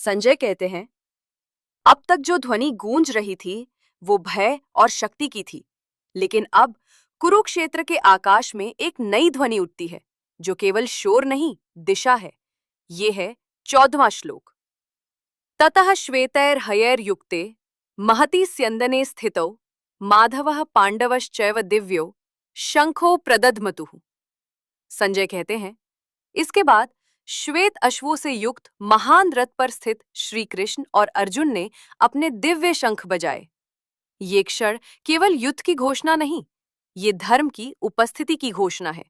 संजय कहते हैं, अब तक जो ध्वनि गूंज रही थी वो भय और शक्ति की थी, लेकिन अब कुरुक्षेत्र के आकाश में एक नई ध्वनि उठती है जो केवल शोर नहीं, दिशा है। ये है 14वां श्लोक। ततः श्वेतैर्हयैर्युक्ते महति स्यन्दने स्थितौ माधवः पांडवश्चैव दिव्यो शंखो प्रदध्मतुः। संजय कहते हैं, इसके बाद श्वेत अश्वों से युक्त महान रथ पर स्थित श्री कृष्ण और अर्जुन ने अपने दिव्य शंख बजाए। ये क्षण केवल युद्ध की घोषणा नहीं, ये धर्म की उपस्थिति की घोषणा है।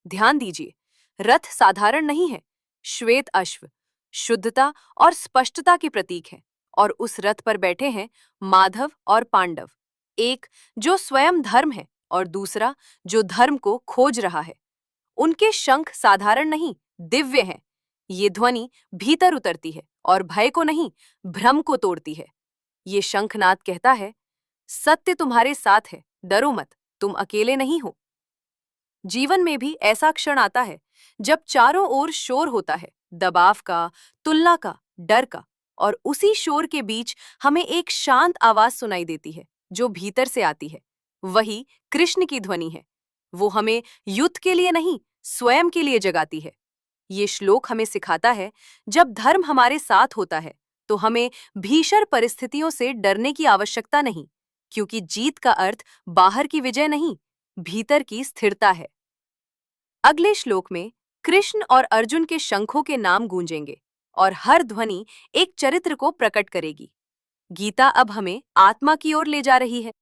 ध्यान दीजिए, रथ साधारण नहीं है। श्वेत अश्व शुद्धता और स्पष्टता के प्रतीक है, और उस रथ पर बैठे हैं माधव और पांडव, एक जो स्वयं धर्म है और दूसरा जो धर्म को खोज रहा है। उनके शंख साधारण नहीं, दिव्य हैं। ये ध्वनि भीतर उतरती है और भय को नहीं, भ्रम को तोड़ती है। ये शंखनाद कहता है, सत्य तुम्हारे साथ है, डरो मत, तुम अकेले नहीं हो। जीवन में भी ऐसा क्षण आता है जब चारों ओर शोर होता है, दबाव का, तुलना का, डर का, और उसी शोर के बीच हमें एक शांत आवाज सुनाई देती है जो भीतर से आती है। वही कृष्ण की ध्वनि है। वो हमें युद्ध के लिए नहीं, स्वयं के लिए जगाती है। ये श्लोक हमें सिखाता है, जब धर्म हमारे साथ होता है तो हमें भीषण परिस्थितियों से डरने की आवश्यकता नहीं, क्योंकि जीत का अर्थ बाहर की विजय नहीं, भीतर की स्थिरता है। अगले श्लोक में कृष्ण और अर्जुन के शंखों के नाम गूंजेंगे और हर ध्वनि एक चरित्र को प्रकट करेगी। गीता अब हमें आत्मा की ओर ले जा रही है।